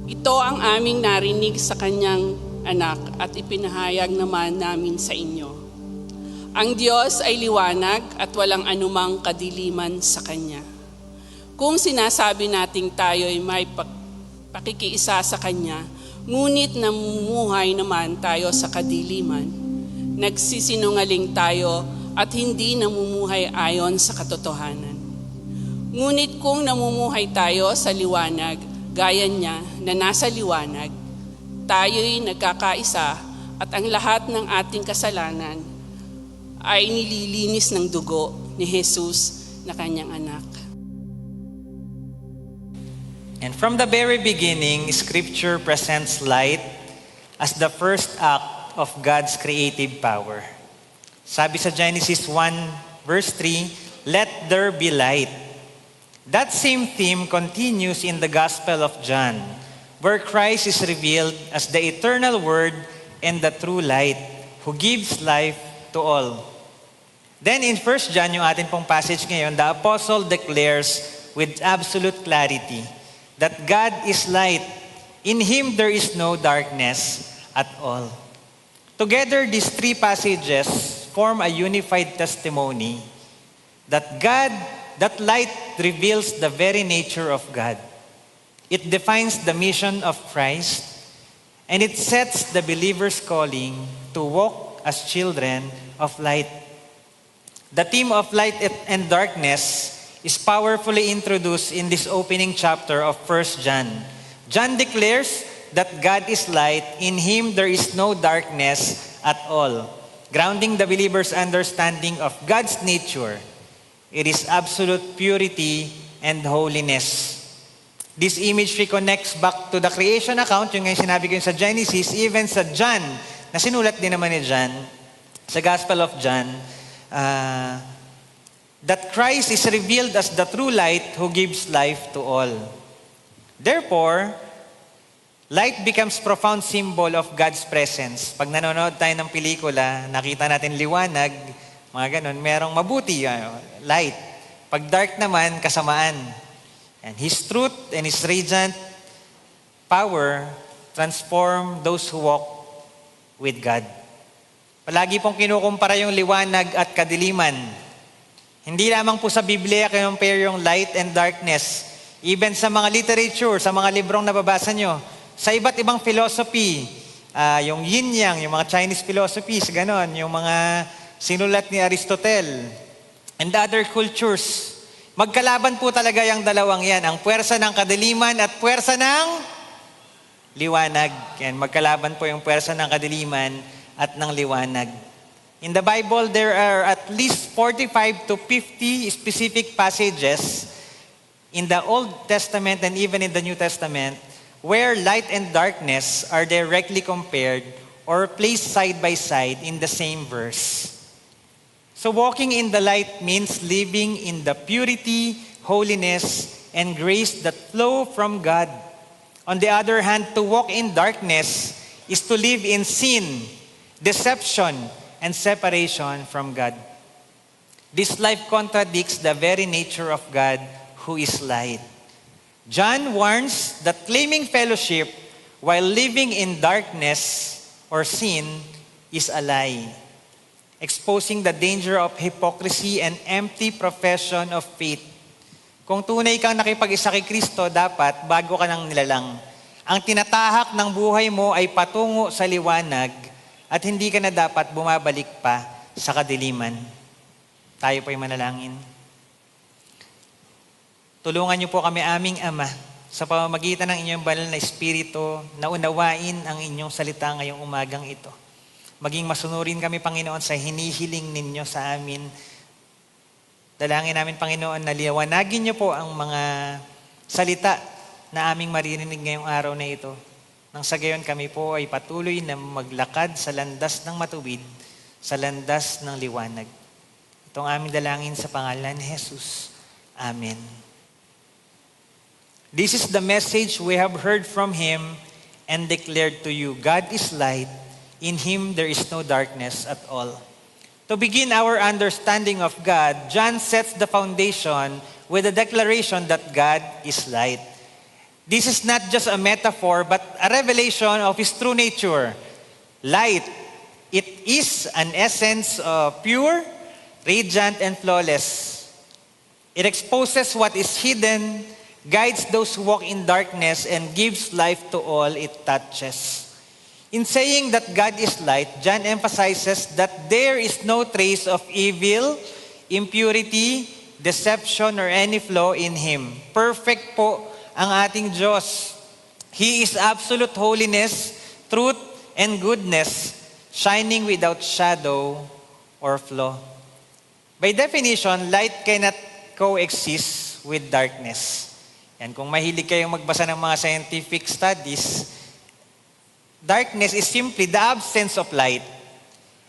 Ito ang aming narinig sa kanyang anak at ipinahayag naman namin sa inyo. Ang Diyos ay liwanag at walang anumang kadiliman sa Kanya. Kung sinasabi nating tayo ay may pakikiisa sa Kanya, ngunit namumuhay naman tayo sa kadiliman, nagsisinungaling tayo at hindi namumuhay ayon sa katotohanan. Ngunit kung namumuhay tayo sa liwanag, gaya niya na nasa liwanag, tayo'y nagkakaisa at ang lahat ng ating kasalanan ay nililinis ng dugo ni Jesus na kanyang anak. And from the very beginning, Scripture presents light as the first act of God's creative power. Sabi sa Genesis 1 verse 3, "Let there be light." That same theme continues in the Gospel of John, where Christ is revealed as the eternal Word and the true light who gives life to all. Then in 1 John, yung atin pong passage ngayon, the apostle declares with absolute clarity that God is light. In Him there is no darkness at all. Together, these three passages form a unified testimony that light reveals the very nature of God. It defines the mission of Christ, and it sets the believer's calling to walk as children of light. The theme of light and darkness is powerfully introduced in this opening chapter of 1 John. John declares that God is light, in Him there is no darkness at all, grounding the believer's understanding of God's nature. It is absolute purity and holiness. This image reconnects back to the creation account, yung sinabi ko sa Genesis, even sa John, na sinulat din naman ni John, sa Gospel of John, that Christ is revealed as the true light who gives life to all. Therefore, light becomes profound symbol of God's presence. Pag nanonood tayo ng pelikula, nakita natin liwanag, mga ganun, merong mabuti, light. Pag dark naman, kasamaan. And His truth and His radiant power transform those who walk with God. Palagi pong kinukumpara yung liwanag at kadiliman. Hindi lamang po sa Biblia compare yung light and darkness. Even sa mga literature, sa mga librong nababasa nyo, sa iba't ibang philosophy, yung yin-yang, yung mga Chinese philosophies, ganon, yung mga sinulat ni Aristotle, and other cultures, magkalaban po talaga yung dalawang yan, ang puwersa ng kadiliman at puwersa ng liwanag. Yan, magkalaban po yung puwersa ng kadiliman at ng liwanag. In the Bible, there are at least 45 to 50 specific passages in the Old Testament and even in the New Testament where light and darkness are directly compared or placed side by side in the same verse. So walking in the light means living in the purity, holiness, and grace that flow from God. On the other hand, to walk in darkness is to live in sin, deception, and separation from God. This life contradicts the very nature of God, who is light. John warns that claiming fellowship while living in darkness or sin is a lie, exposing the danger of hypocrisy and empty profession of faith. Kung tunay kang nakipag-isa kay Kristo, dapat bago ka nang nilalang. Ang tinatahak ng buhay mo ay patungo sa liwanag at hindi ka na dapat bumabalik pa sa kadiliman. Tayo po'y manalangin. Tulungan niyo po kami, aming Ama, sa pamamagitan ng inyong banal na Espiritu, na unawain ang inyong salita ngayong umagang ito. Maging masunurin kami, Panginoon, sa hinihiling ninyo sa amin. Dalangin namin, Panginoon, na liwanagin niyo po ang mga salita na aming maririnig ngayong araw na ito. Nang sa gayon kami po ay patuloy na maglakad sa landas ng matuwid, sa landas ng liwanag. Itong aming dalangin sa pangalan ni Jesus. Amen. This is the message we have heard from Him and declared to you. God is light. In Him there is no darkness at all. To begin our understanding of God, John sets the foundation with the declaration that God is light. This is not just a metaphor, but a revelation of His true nature. Light, it is an essence of pure, radiant, and flawless. It exposes what is hidden, guides those who walk in darkness, and gives life to all it touches. In saying that God is light, John emphasizes that there is no trace of evil, impurity, deception, or any flaw in Him. Perfect po ang ating Diyos. He is absolute holiness, truth, and goodness, shining without shadow or flaw. By definition, light cannot coexist with darkness. Yan, kung mahilig kayong magbasa ng mga scientific studies, darkness is simply the absence of light.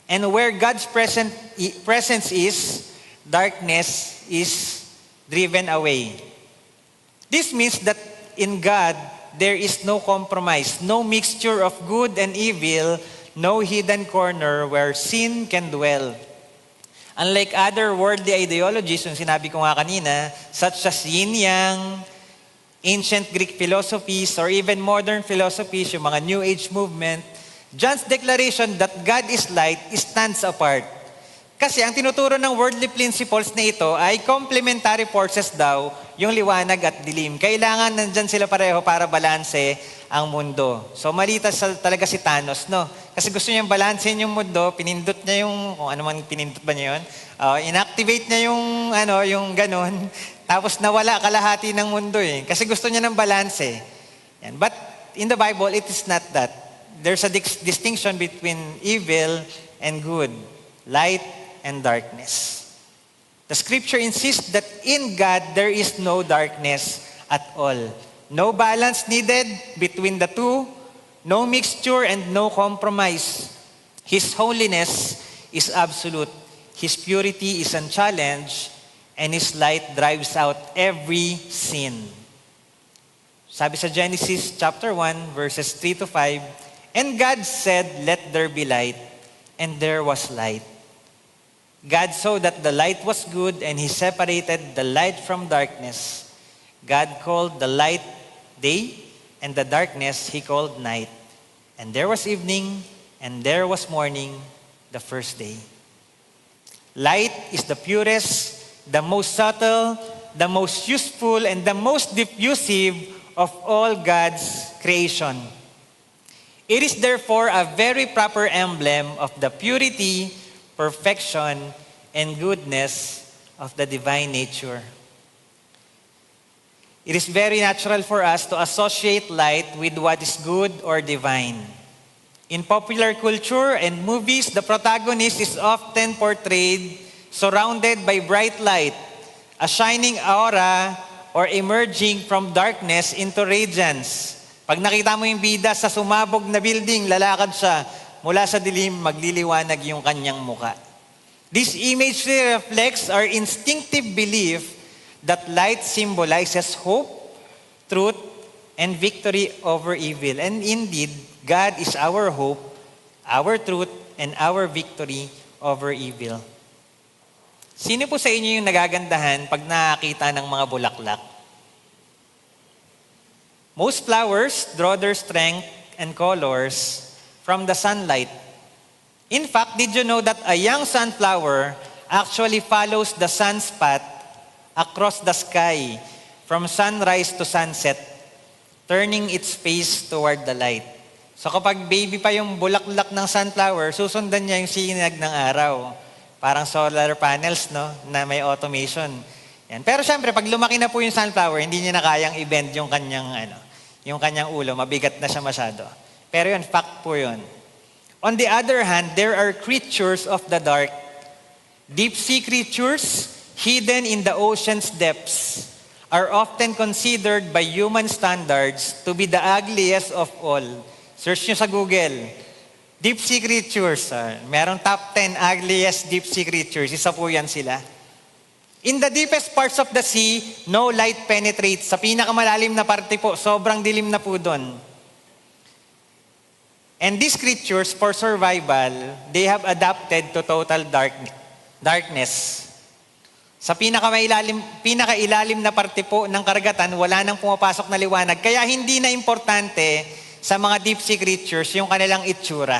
And where God's presence is, darkness is driven away. This means that in God, there is no compromise, no mixture of good and evil, no hidden corner where sin can dwell. Unlike other worldly ideologies, yung sinabi ko nga kanina, such as yin-yang, ancient Greek philosophies, or even modern philosophies, yung mga New Age movement, John's declaration that God is light stands apart. Kasi ang tinuturo ng worldly principles na ito ay complementary forces daw, yung liwanag at dilim. Kailangan nandyan sila pareho para balanse ang mundo. So malita talaga si Thanos, no? Kasi gusto niyang balansehin yung mundo, pinindot niya yung, kung ano man pinindot ba niya yun, inactivate niya yung ganun, tapos nawala kalahati ng mundo eh. Kasi gusto niya ng balanse. Yan. But in the Bible, it is not that. There's a distinction between evil and good, light and darkness. The scripture insists that in God, there is no darkness at all. No balance needed between the two, no mixture and no compromise. His holiness is absolute. His purity is unchallenged, and His light drives out every sin. Sabi sa Genesis chapter 1, verses 3 to 5, and God said, "Let there be light," and there was light. God saw that the light was good, and He separated the light from darkness. God called the light day, and the darkness He called night. And there was evening, and there was morning, the first day. Light is the purest, the most subtle, the most useful, and the most diffusive of all God's creation. It is therefore a very proper emblem of the purity, perfection, and goodness of the divine nature. It is very natural for us to associate light with what is good or divine. In popular culture and movies, the protagonist is often portrayed surrounded by bright light, a shining aura, or emerging from darkness into radiance. Pag nakita mo yung bida sa sumabog na building, lalakad siya, mula sa dilim, magliliwanag yung kanyang muka. This imagery reflects our instinctive belief that light symbolizes hope, truth, and victory over evil. And indeed, God is our hope, our truth, and our victory over evil. Sino po sa inyo yung nagagandahan pag nakakita ng mga bulaklak? Most flowers draw their strength and colors from the sunlight. In fact, did you know that a young sunflower actually follows the sun's path across the sky from sunrise to sunset, turning its face toward the light? So kapag baby pa yung bulaklak ng sunflower, susundan niya yung sinag ng araw. Parang solar panels, no? Na may automation. Yan. Pero syempre, pag lumaki na po yung sunflower, hindi niya na kayang i-bend yung kanyang ulo. Mabigat na siya masyado. Pero yun, fact po yun. On the other hand, there are creatures of the dark. Deep sea creatures hidden in the ocean's depths are often considered by human standards to be the ugliest of all. Search nyo sa Google. Deep sea creatures. Merong top 10 ugliest deep sea creatures. Isa po yan sila. In the deepest parts of the sea, no light penetrates. Sa pinakamalalim na parte po, sobrang dilim na po doon. And these creatures, for survival, they have adapted to total darkness. Sa pinakailalim na parte po ng karagatan, wala nang pumapasok na liwanag. Kaya hindi na importante sa mga deep sea creatures yung kanilang itsura.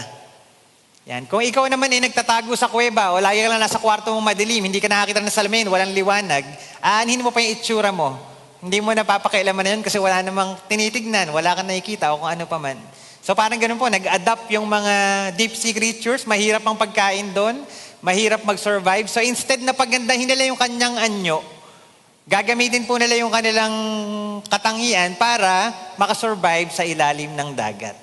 Yan. Kung ikaw naman ay nagtatago sa kuweba o lagi ka lang nasa kwarto mong madilim, hindi ka nakakita ng salamin, walang liwanag, aanhin mo pa yung itsura mo. Hindi mo napapakialaman na yun kasi wala namang tinitignan, wala kang nakikita o kung ano pa man. So parang ganun po, nag-adapt yung mga deep sea creatures, mahirap ang pagkain doon, mahirap mag-survive. So instead na pagandahin nila yung kanyang anyo, gagamitin po nila yung kanilang katangian para makasurvive sa ilalim ng dagat.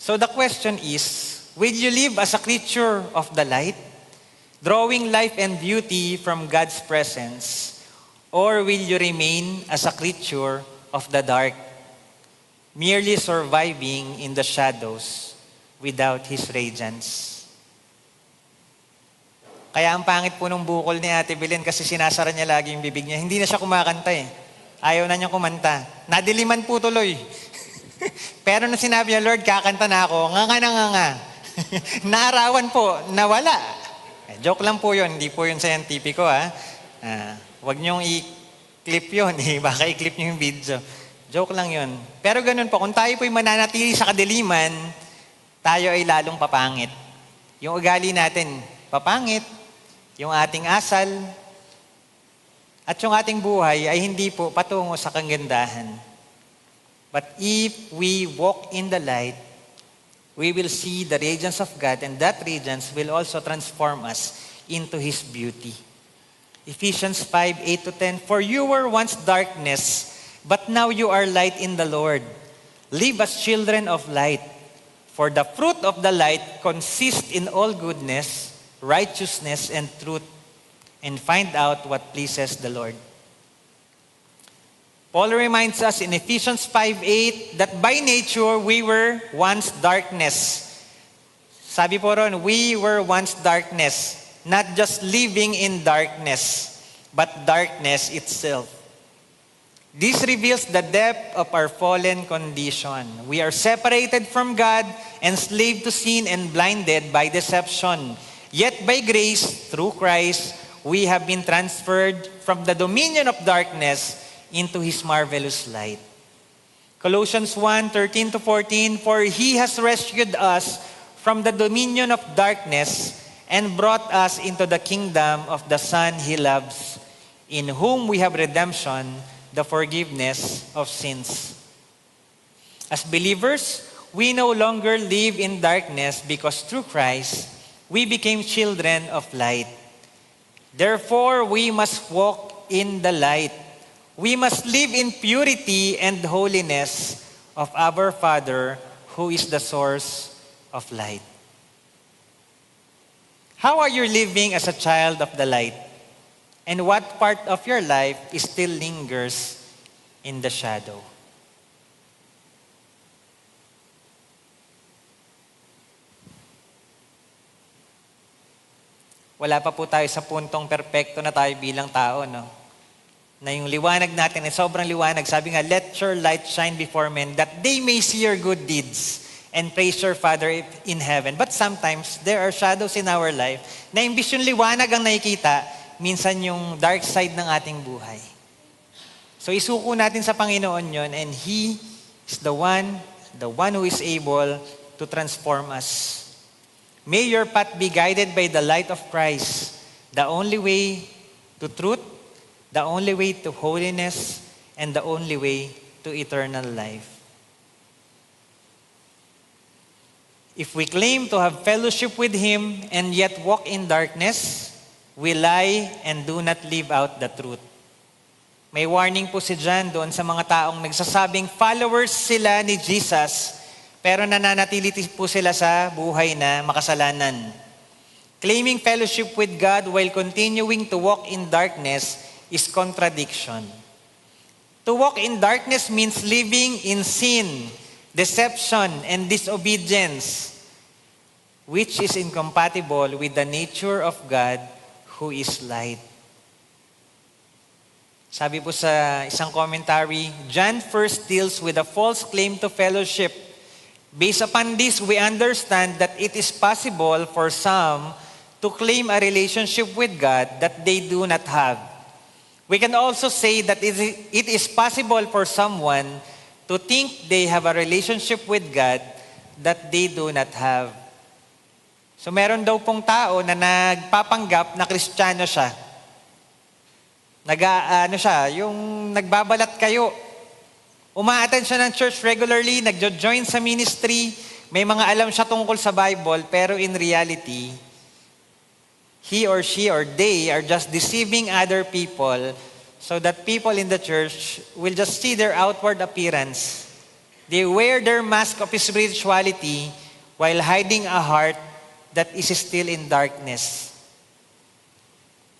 So the question is, will you live as a creature of the light, drawing life and beauty from God's presence, or will you remain as a creature of the dark, merely surviving in the shadows without His radiance? Kaya ang pangit po nung bukol ni Ate Belen kasi sinasara niya lagi yung bibig niya. Hindi na siya kumakanta eh. Ayaw na niya kumanta. Nadiliman po tuloy. Pero nung sinabi niya, Lord, kakanta na ako, nga. Naarawan po, nawala. Joke lang po yun, hindi po yun scientifico ha. Huwag niyong i-clip yun, baka i-clip niyo yung video. Joke lang yun. Pero ganun po, kung tayo po'y mananatili sa kadiliman, tayo ay lalong papangit. Yung ugali natin, papangit. Yung ating asal, at yung ating buhay ay hindi po patungo sa kagandahan. But if we walk in the light, we will see the radiance of God, and that radiance will also transform us into His beauty. Ephesians 5:8-10, For you were once darkness, but now you are light in the Lord. Live as children of light. For the fruit of the light consists in all goodness, righteousness, and truth, and find out what pleases the Lord. Paul reminds us in Ephesians 5:8 that by nature we were once darkness. Sabi po ron, we were once darkness, not just living in darkness, but darkness itself. This reveals the depth of our fallen condition. We are separated from God, enslaved to sin, and blinded by deception. Yet by grace, through Christ, we have been transferred from the dominion of darkness into His marvelous light. Colossians 1:13-14, For He has rescued us from the dominion of darkness and brought us into the kingdom of the Son He loves, in whom we have redemption, the forgiveness of sins. As believers, we no longer live in darkness because through Christ, we became children of light. Therefore, we must walk in the light. We must live in purity and holiness of our Father, who is the source of light. How are you living as a child of the light? And what part of your life still lingers in the shadow? Wala pa po tayo sa puntong perpekto na tayo bilang tao, no? Na yung liwanag natin ay sobrang liwanag. Sabi nga, let your light shine before men that they may see your good deeds and praise your Father in heaven. But sometimes, there are shadows in our life na imbis yung liwanag ang nakikita, minsan yung dark side ng ating buhay. So isuko natin sa Panginoon yon, and He is the one who is able to transform us. May your path be guided by the light of Christ, the only way to truth, the only way to holiness, and the only way to eternal life. If we claim to have fellowship with Him and yet walk in darkness, we lie and do not live out the truth. May warning po si John doon sa mga taong nagsasabing followers sila ni Jesus, pero nananatili po sila sa buhay na makasalanan. Claiming fellowship with God while continuing to walk in darkness is contradiction. To walk in darkness means living in sin, deception, and disobedience, which is incompatible with the nature of God who is light. Sabi po sa isang commentary, John first deals with a false claim to fellowship. Based upon this, we understand that it is possible for some to claim a relationship with God that they do not have. We can also say that it is possible for someone to think they have a relationship with God that they do not have. So meron daw pong tao na nagpapanggap na Kristiyano siya. Yung nagbabalat kayo. Uma-attend siya ng church regularly, nagjo-join sa ministry, may mga alam siya tungkol sa Bible, pero in reality, he or she or they are just deceiving other people so that people in the church will just see their outward appearance. They wear their mask of spirituality while hiding a heart that is still in darkness.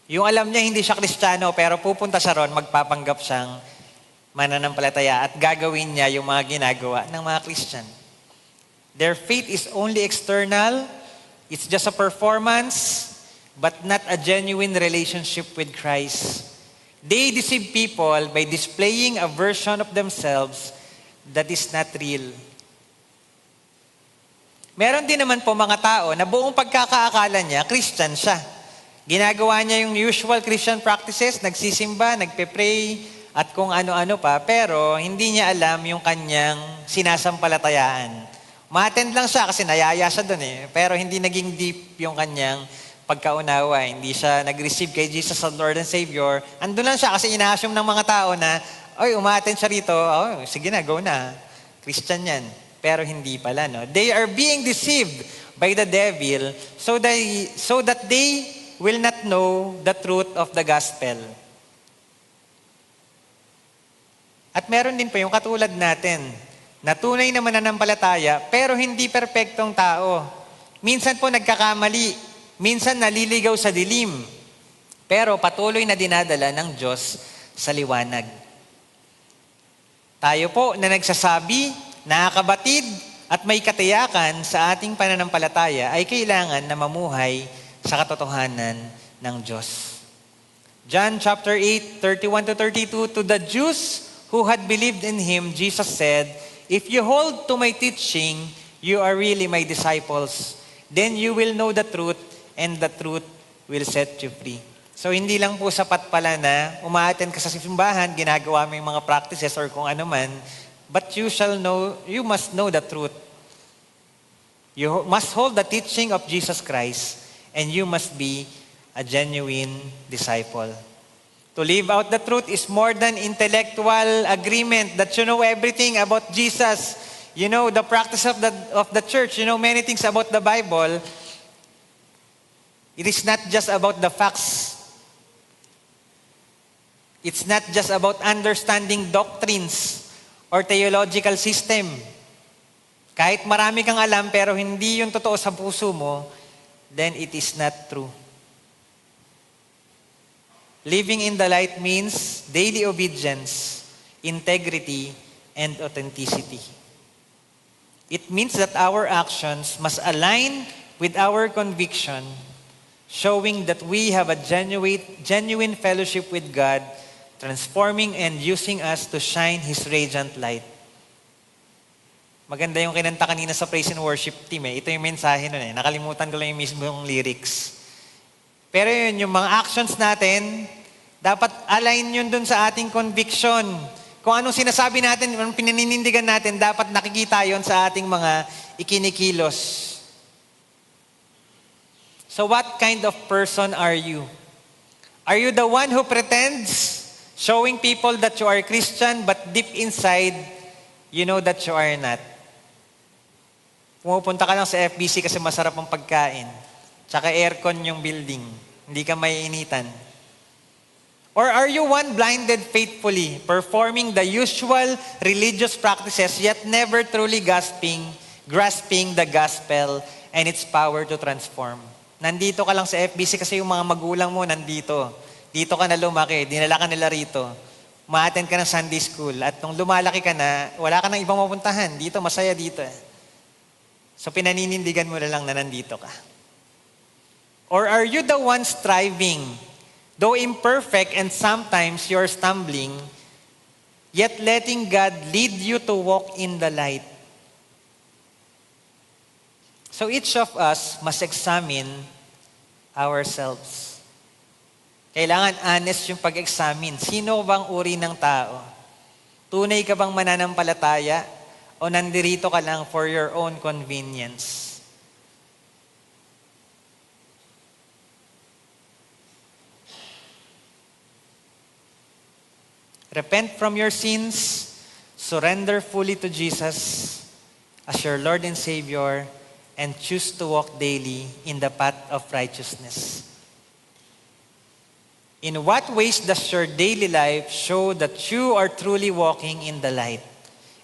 Yung alam niya hindi siya Kristiyano pero pupunta siya ron, magpapanggap siyang mananampalataya at gagawin niya yung mga ginagawa ng mga Christian. Their faith is only external, it's just a performance, but not a genuine relationship with Christ. They deceive people by displaying a version of themselves that is not real. Meron din naman po mga tao na buong pagkakaakala niya, Christian siya. Ginagawa niya yung usual Christian practices, nagsisimba, nagpe-pray, at kung ano-ano pa, pero hindi niya alam yung kanyang sinasampalatayaan. Ma-attend lang siya kasi nayaya siya dun pero hindi naging deep yung kanyang pagkaunawa. Hindi siya nag-receive kay Jesus as Lord and Savior. Andun lang siya kasi ina-assume ng mga tao na, oy, uma-attend siya rito, oh, sige na, go na. Christian yan. Pero hindi pala, no? They are being deceived by the devil so that they will not know the truth of the gospel. At meron din pa yung katulad natin, na tunay na mananampalataya, pero hindi perpektong tao. Minsan po nagkakamali, minsan naliligaw sa dilim, pero patuloy na dinadala ng Diyos sa liwanag. Tayo po na nagsasabi, nakakabatid at may katiyakan sa ating pananampalataya ay kailangan na mamuhay sa katotohanan ng Diyos. John chapter 8, 31-32, to the Jews who had believed in Him, Jesus said, "If you hold to my teaching, you are really my disciples. Then you will know the truth, and the truth will set you free." So hindi lang po sapat pala na umaattend ka sa simbahan, ginagawa mo yung mga practices or kung ano man, but you must know the truth. You must hold the teaching of Jesus Christ, and you must be a genuine disciple. To live out the truth is more than intellectual agreement that you know everything about Jesus. You know the practice of the church. You know many things about the Bible. It is not just about the facts. It's not just about understanding doctrines or theological system. Kahit marami kang alam pero hindi yung totoo sa puso mo, then it is not true. Living in the light means daily obedience, integrity, and authenticity. It means that our actions must align with our conviction, showing that we have a genuine fellowship with God, transforming and using us to shine His radiant light. Maganda yung kinanta kanina sa praise and worship team. Ito yung mensahe nun. Nakalimutan ko lang yung mismong lyrics. Pero yun, yung mga actions natin, dapat align yun dun sa ating conviction. Kung anong sinasabi natin, anong pinaninindigan natin, dapat nakikita yun sa ating mga ikinikilos. So what kind of person are you? Are you the one who pretends, showing people that you are Christian, but deep inside, you know that you are not? Pumupunta ka lang sa FBC kasi masarap ang pagkain. Tsaka aircon yung building. Hindi ka maiinitan. Or are you one blinded faithfully, performing the usual religious practices yet never truly grasping the gospel and its power to transform? Nandito ka lang sa FBC kasi yung mga magulang mo nandito. Dito ka na lumaki, dinala ka nila rito. Ma-attend ka ng Sunday school at nung lumalaki ka na, wala ka nang ibang mapuntahan. Dito, masaya dito. So pinaninindigan mo na lang na nandito ka. Or are you the one striving, though imperfect and sometimes you're stumbling, yet letting God lead you to walk in the light? So each of us must examine ourselves. Kailangan honest yung pag-examine. Sino bang uri ng tao? Tunay ka bang mananampalataya o nandirito ka lang for your own convenience? Repent from your sins, surrender fully to Jesus as your Lord and Savior, and choose to walk daily in the path of righteousness. In what ways does your daily life show that you are truly walking in the light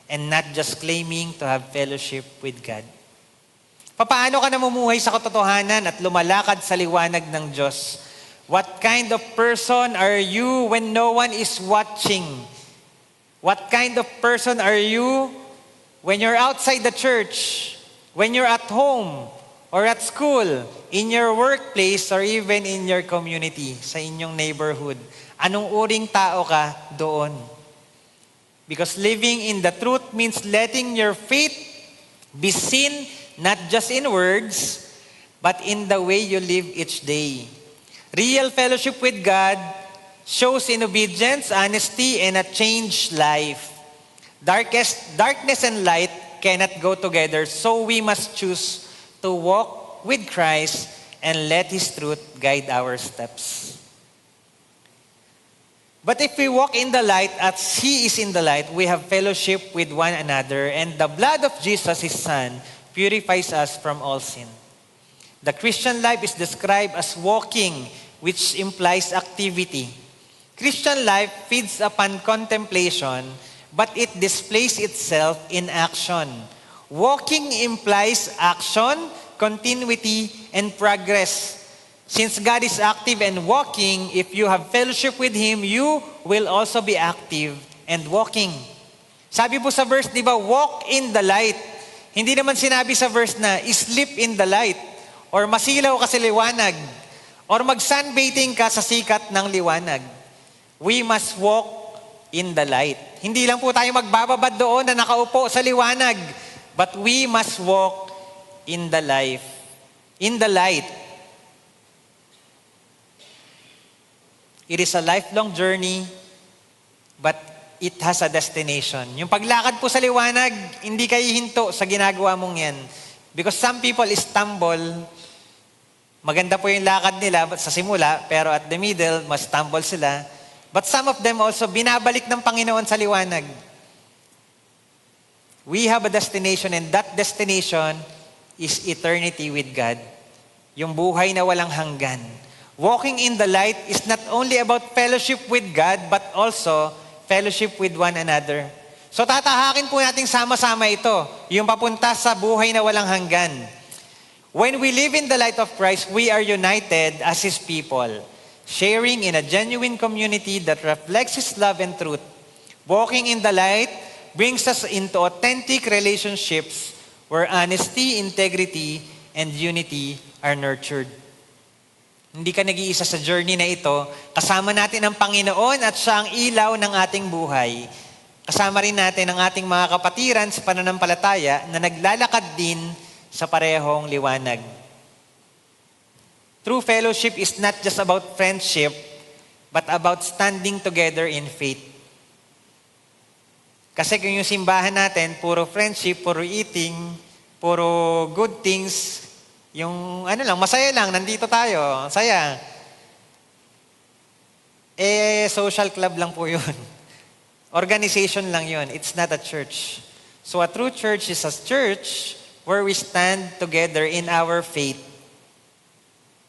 and not just claiming to have fellowship with God? Papaano ka namumuhay sa katotohanan at lumalakad sa liwanag ng Diyos? What kind of person are you when no one is watching? What kind of person are you when you're outside the church, when you're at home, or at school, in your workplace, or even in your community, sa inyong neighborhood? Anong uring tao ka doon? Because living in the truth means letting your faith be seen not just in words, but in the way you live each day. Real fellowship with God shows in obedience, honesty, and a changed life. Darkness and light cannot go together, so we must choose to walk with Christ and let His truth guide our steps. But if we walk in the light as He is in the light, we have fellowship with one another, and the blood of Jesus, His Son, purifies us from all sin. The Christian life is described as walking, which implies activity. Christian life feeds upon contemplation, but it displays itself in action. Walking implies action, continuity, and progress. Since God is active and walking, if you have fellowship with Him, you will also be active and walking. Sabi po sa verse, di ba, walk in the light. Hindi naman sinabi sa verse na, sleep in the light, or masilaw ka sa liwanag, or mag-sunbathing ka sa sikat ng liwanag. We must walk in the light. Hindi lang po tayo magbababad doon na nakaupo sa liwanag, but we must walk in the life, in the light. It is a lifelong journey, but it has a destination. Yung paglakad po sa liwanag, hindi kayo hinto sa ginagawa mong yan. Because some people stumble. Maganda po yung lakad nila sa simula, pero at the middle, mas stumble sila. But some of them also, binabalik ng Panginoon sa liwanag. We have a destination, and that destination is eternity with God. Yung buhay na walang hanggan. Walking in the light is not only about fellowship with God, but also fellowship with one another. So tatahakin po natin sama-sama ito, yung papunta sa buhay na walang hanggan. When we live in the light of Christ, we are united as His people, sharing in a genuine community that reflects His love and truth. Walking in the light brings us into authentic relationships where honesty, integrity, and unity are nurtured. Hindi ka nag-iisa sa journey na ito. Kasama natin ang Panginoon at Siya ang ilaw ng ating buhay. Kasama rin natin ang ating mga kapatiran sa pananampalataya na naglalakad din sa parehong liwanag. True fellowship is not just about friendship, but about standing together in faith. Kasi kung yung simbahan natin, puro friendship, puro eating, puro good things, yung masaya lang, nandito tayo, saya. Social club lang po yun. Organization lang yun. It's not a church. So a true church is a church where we stand together in our faith.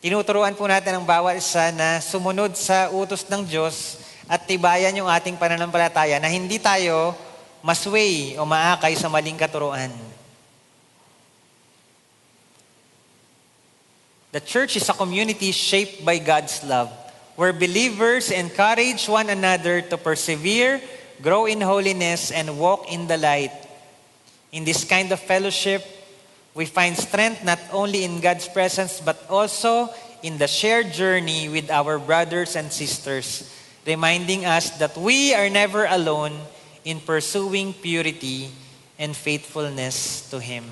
Tinuturuan po natin ang bawat isa na sumunod sa utos ng Diyos at tibayan yung ating pananampalataya na hindi tayo masway o maakay sa maling katuruan. The church is a community shaped by God's love, where believers encourage one another to persevere, grow in holiness, and walk in the light. In this kind of fellowship, we find strength not only in God's presence, but also in the shared journey with our brothers and sisters, reminding us that we are never alone in pursuing purity and faithfulness to Him.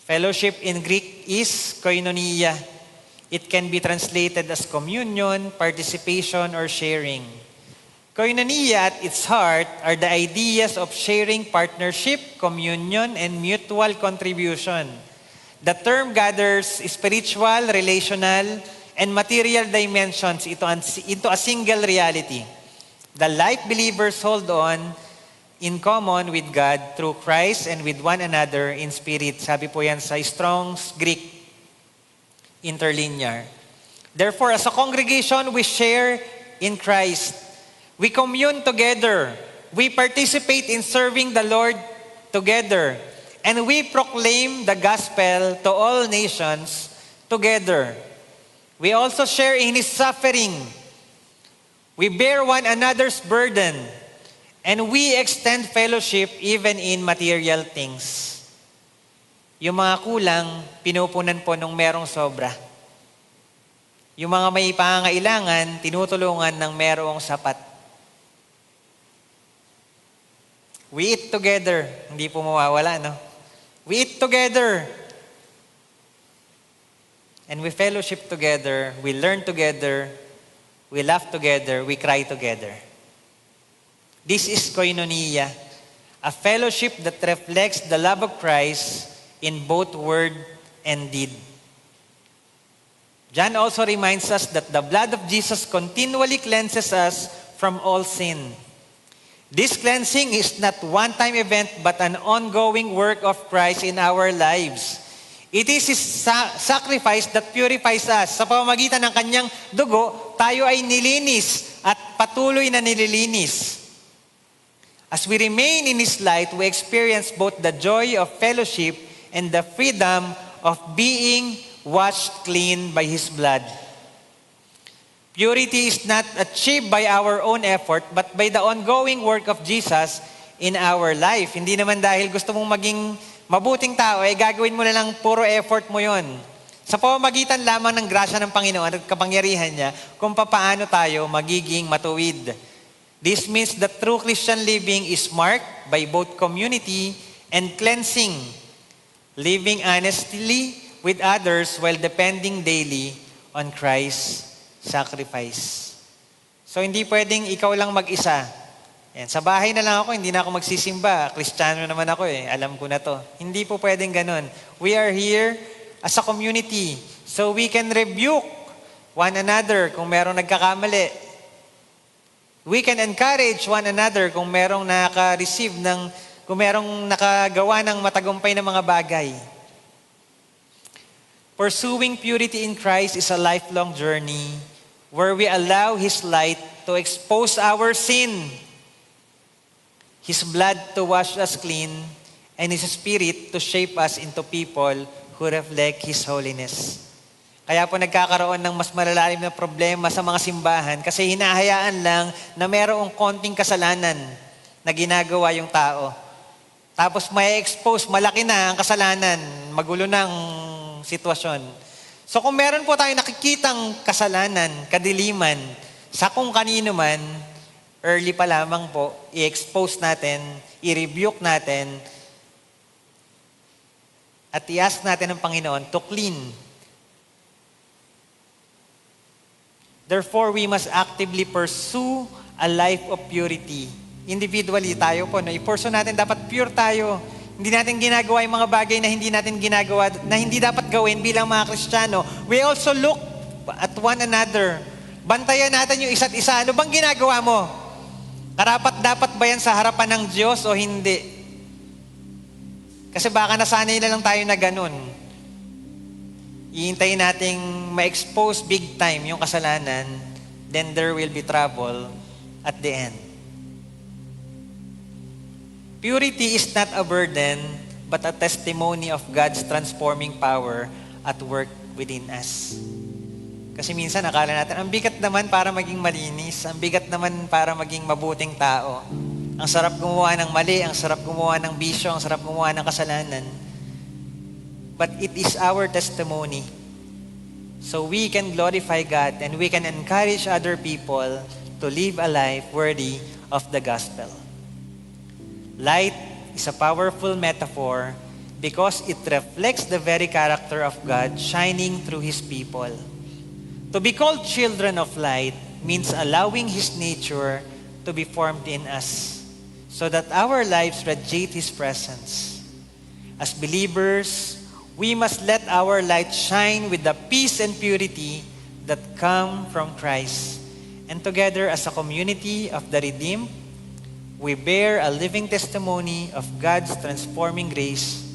Fellowship in Greek is koinonia. It can be translated as communion, participation, or sharing. Koinonia at its heart are the ideas of sharing, partnership, communion, and mutual contribution. The term gathers spiritual, relational, and material dimensions into a single reality. The life believers hold on in common with God through Christ and with one another in spirit. Sabi po yan sa Strong's Greek Interlinear. Therefore, as a congregation, we share in Christ. We commune together. We participate in serving the Lord together. And we proclaim the gospel to all nations together. We also share in His suffering. We bear one another's burden. And we extend fellowship even in material things. Yung mga kulang, pinupunan po nung merong sobra. Yung mga may pangangailangan, tinutulungan ng merong sapat. We eat together. Hindi po mawawala, no? We eat together. And we fellowship together. We learn together. We laugh together. We cry together. This is koinonia, a fellowship that reflects the love of Christ in both word and deed. John also reminds us that the blood of Jesus continually cleanses us from all sin. This cleansing is not one-time event but an ongoing work of Christ in our lives. It is His sacrifice that purifies us. Sa pamamagitan ng Kanyang dugo, tayo ay nilinis at patuloy na nililinis. As we remain in His light, we experience both the joy of fellowship and the freedom of being washed clean by His blood. Purity is not achieved by our own effort, but by the ongoing work of Jesus in our life. Hindi naman dahil gusto mong maging mabuting tao, gagawin mo na lang puro effort mo yon. Sa pamamagitan lamang ng grasya ng Panginoon at kapangyarihan niya, kung papaano tayo magiging matuwid. This means that true Christian living is marked by both community and cleansing, living honestly with others while depending daily on Christ's sacrifice. So hindi pwedeng ikaw lang mag-isa. Yan, sa bahay na lang ako, hindi na ako magsisimba. Kristiyano naman ako alam ko na to. Hindi po pwedeng ganun. We are here as a community so we can rebuke one another kung merong nagkakamali. We can encourage one another kung merong kung merong nakagawa ng matagumpay na mga bagay. Pursuing purity in Christ is a lifelong journey where we allow His light to expose our sin, His blood to wash us clean, and His Spirit to shape us into people who reflect His holiness. Kaya po nagkakaroon ng mas malalalim na problema sa mga simbahan kasi hinahayaan lang na mayroong konting kasalanan na ginagawa yung tao. Tapos may expose, malaki na ang kasalanan, magulo na ang sitwasyon. So kung meron po tayong nakikitang kasalanan, kadiliman, sa kung kanino man, early pa lamang po, i-expose natin, i-rebuke natin, at i-ask natin ng Panginoon to clean. Therefore, we must actively pursue a life of purity. Individually tayo po, i-pursue natin, dapat pure tayo. Hindi natin ginagawa yung mga bagay na hindi natin ginagawa, na hindi dapat gawin bilang mga Kristiyano. We also look at one another. Bantayan natin yung isa't isa. Ano bang ginagawa mo? Karapat-dapat ba yan sa harapan ng Diyos o hindi? Kasi baka nasanay na lang tayo na ganun. Ihintayin nating ma-expose big time yung kasalanan, then there will be trouble at the end. Purity is not a burden, but a testimony of God's transforming power at work within us. Kasi minsan akala natin, ang bigat naman para maging malinis, ang bigat naman para maging mabuting tao. Ang sarap gumawa ng mali, ang sarap gumawa ng bisyo, ang sarap gumawa ng kasalanan. But it is our testimony. So we can glorify God and we can encourage other people to live a life worthy of the gospel. Light is a powerful metaphor because it reflects the very character of God shining through His people. To be called children of light means allowing His nature to be formed in us so that our lives radiate His presence. As believers, we must let our light shine with the peace and purity that come from Christ. And together as a community of the redeemed, we bear a living testimony of God's transforming grace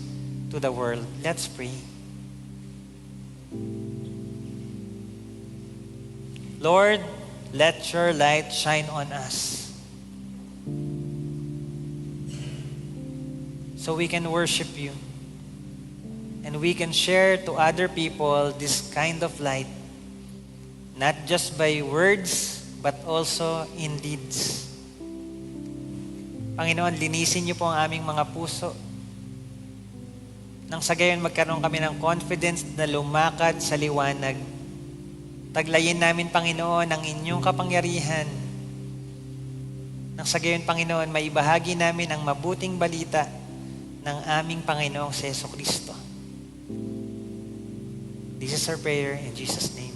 to the world. Let's pray. Lord, let your light shine on us so we can worship you and we can share to other people this kind of light, not just by words, but also in deeds. Panginoon, linisin niyo po ang aming mga puso nang sa gayon magkaroon kami ng confidence na lumakad sa liwanag. Taglayin namin, Panginoon, ang inyong kapangyarihan. Nang sa gayon, Panginoon, maibahagi namin ang mabuting balita ng aming Panginoong Jesucristo. This is our prayer in Jesus' name.